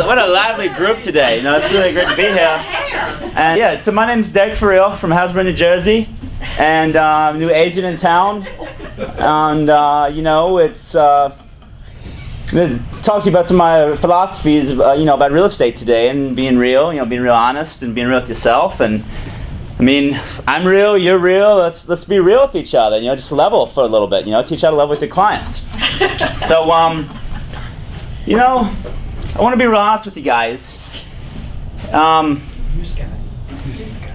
what a lively group today. You know, it's really great to be here. And yeah, so my name's Derek Foreal from Hasbro, New Jersey, and I'm a new agent in town. And you know, it's I'm going to talk to you about some of my philosophies, you know, about real estate today and being real. You know, being real honest and being real with yourself. And I mean, I'm real, you're real. Let's be real with each other. You know, just level for a little bit. You know, teach how to level with your clients. So you know, I want to be real honest with you guys.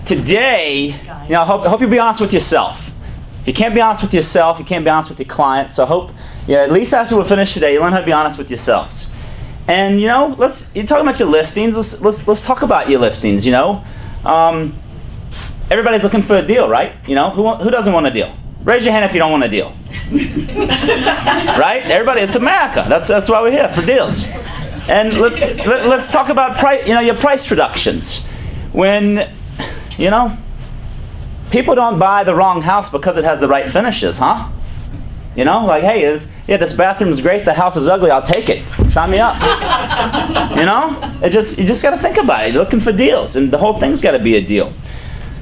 Today, you know, I hope you'll be honest with yourself. If you can't be honest with yourself, you can't be honest with your clients. So I hope, yeah, at least after we're finished today, you learn how to be honest with yourselves. And you know, you're talking about your listings. Let's talk about your listings. You know, everybody's looking for a deal, right? You know, who doesn't want a deal? Raise your hand if you don't want a deal. Right? Everybody, it's America. That's why we're here, for deals. And let's talk about your price reductions. When, you know, people don't buy the wrong house because it has the right finishes, huh? You know, like, hey, this bathroom's great, the house is ugly, I'll take it. Sign me up. You know? You just got to think about it. You're looking for deals, and the whole thing's got to be a deal.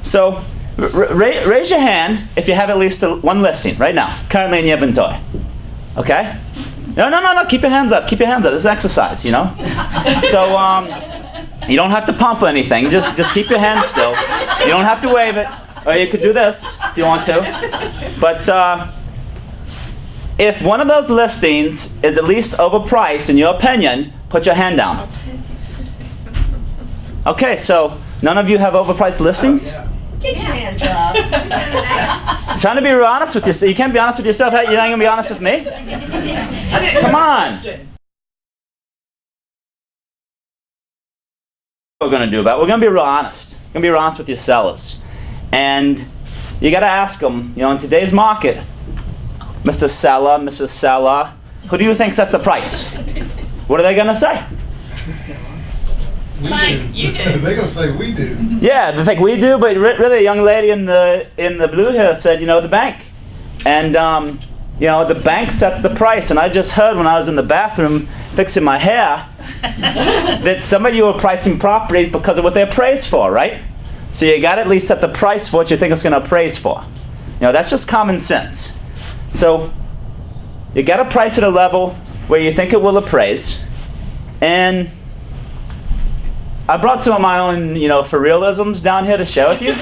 So, raise your hand if you have at least one listing right now, currently in your inventory. Okay? No. Keep your hands up. Keep your hands up. This is exercise, you know? So, you don't have to pump or anything. Just keep your hands still. You don't have to wave it. Or you could do this if you want to. But if one of those listings is at least overpriced, in your opinion, put your hand down. Okay, so none of you have overpriced listings? Get your hands up. I'm trying to be real honest with you. You can't be honest with yourself. You're not going to be honest with me? Come on. What we're going to do about it. We're going to be real honest. We're going to be real honest with your sellers. And you got to ask them, you know, in today's market, Mr. Seller, Mrs. Seller, who do you think sets the price? What are they going to say? Mike, you do. They're going to say we do. Yeah, they think we do, but really a young lady in the blue here said, you know, the bank. And, you know, the bank sets the price. And I just heard when I was in the bathroom fixing my hair that some of you are pricing properties because of what they're appraised for, right? So you got to at least set the price for what you think it's going to appraise for. You know, that's just common sense. So you got to price at a level where you think it will appraise. And I brought some of my own, you know, Forealisms down here to share with you.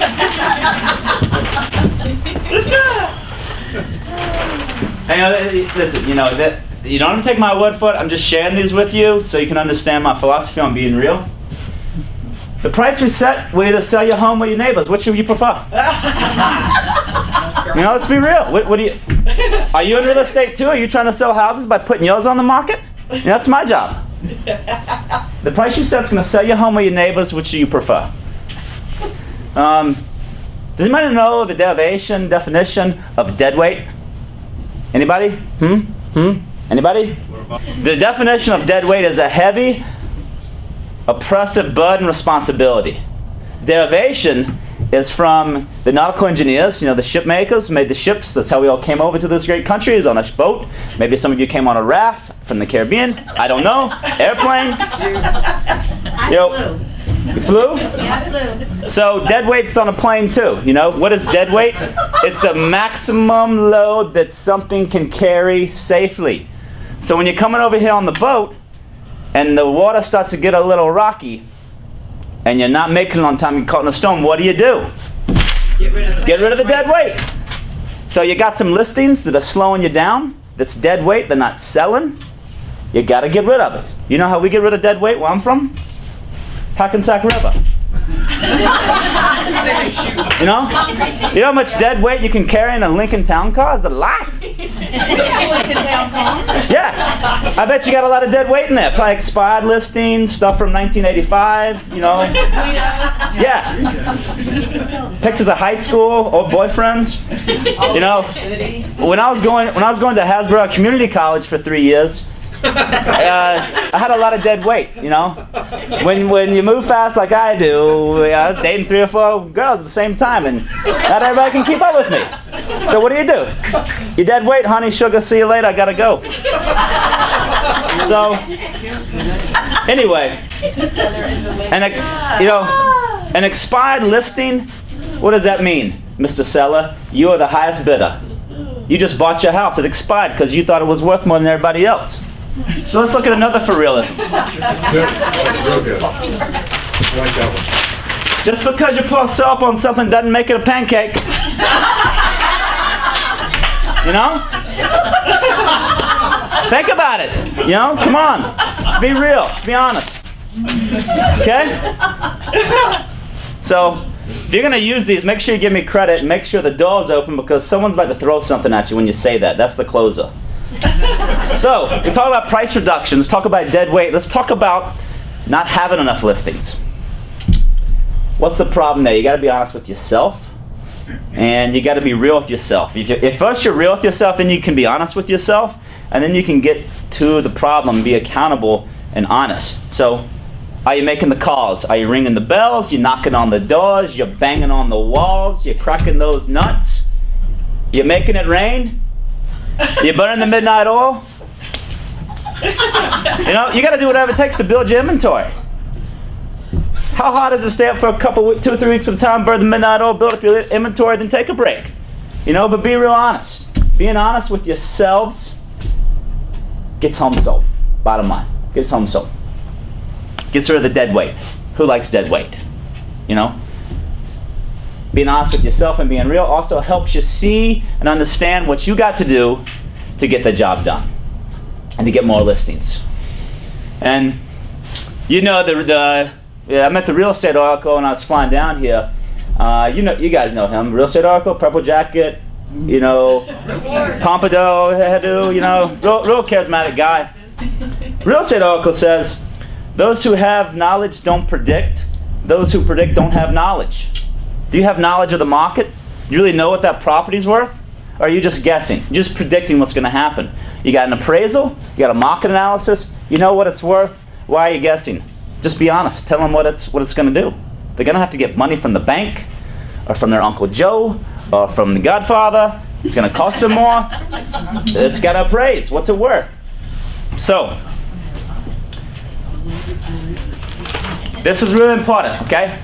And listen, you know, you don't have to take my word for it. I'm just sharing these with you so you can understand my philosophy on being real. The price we set, we either sell your home or your neighbors. Which do you prefer? You know, let's be real. What do you? Are you in real estate too? Are you trying to sell houses by putting yours on the market? Yeah, that's my job. The price you set is going to sell your home or your neighbors. Which do you prefer? Does anybody know the definition of deadweight? Anybody? Anybody? The definition of deadweight is a heavy, oppressive burden responsibility. Derivation is from the nautical engineers, you know, the ship makers who made the ships. That's how we all came over to this great country, is on a boat. Maybe some of you came on a raft from the Caribbean. I don't know. Airplane. I flew. You flew? Yeah, I flew. So deadweight's on a plane too. You know, what is deadweight? It's the maximum load that something can carry safely. So when you're coming over here on the boat and the water starts to get a little rocky and you're not making it on time, you're caught in a storm, what do? Get rid of the dead weight. So you got some listings that are slowing you down, that's dead weight, they're not selling. You got to get rid of it. You know how we get rid of dead weight where I'm from? Hackensack River. You know how much dead weight you can carry in a Lincoln Town Car? It's a lot. Yeah, I bet you got a lot of dead weight in there. Probably expired listings, stuff from 1985. You know, yeah. Pictures of high school, old boyfriends. You know, when I was going to Hasbro Community College for 3 years. I had a lot of dead weight, you know. When you move fast like I do, I was dating 3 or 4 girls at the same time, and not everybody can keep up with me. So what do? You dead weight, honey, sugar, see you later, I gotta go. So, anyway, an expired listing, what does that mean, Mr. Seller? You are the highest bidder. You just bought your house. It expired because you thought it was worth more than everybody else. So let's look at another Forealism. That's good. That's real good. I like that one. Just because you put salt on something doesn't make it a pancake. You know? Think about it. You know? Come on. Let's be real. Let's be honest. Okay? So, if you're going to use these, make sure you give me credit and make sure the door's open because someone's about to throw something at you when you say that. That's the closer. So, we talk about price reductions, talk about dead weight. Let's talk about not having enough listings. What's the problem there? You got to be honest with yourself, and you got to be real with yourself. If first you're real with yourself, then you can be honest with yourself, and then you can get to the problem, be accountable and honest. So, are you making the calls? Are you ringing the bells? You're knocking on the doors? You're banging on the walls? You're cracking those nuts? You're making it rain? You're burning the midnight oil? You know, you got to do whatever it takes to build your inventory. How hard is it to stay up for 2 or 3 weeks of time, burn the midnight oil, build up your inventory, then take a break? You know, but be real honest. Being honest with yourselves gets home sold. Bottom line, gets home sold. Gets rid of the dead weight. Who likes dead weight? You know? Being honest with yourself and being real also helps you see and understand what you got to do to get the job done and to get more listings. And you know, I met the real estate oracle when I was flying down here. You guys know him. Real estate oracle, purple jacket, you know, pompadour hairdo, you know, real charismatic guy. Real estate oracle says, those who have knowledge don't predict. Those who predict don't have knowledge. Do you have knowledge of the market? You really know what that property's worth? Or are you just guessing? You're just predicting what's going to happen. You got an appraisal, you got a market analysis, you know what it's worth. Why are you guessing? Just be honest. Tell them what it's going to do. They're going to have to get money from the bank, or from their Uncle Joe, or from the Godfather. It's going to cost them more. It's got to appraise. What's it worth? So, this is really important, okay?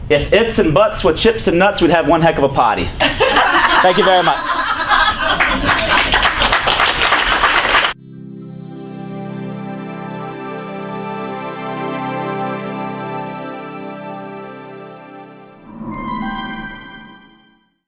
If its and buts were chips and nuts, we'd have one heck of a party. Thank you very much.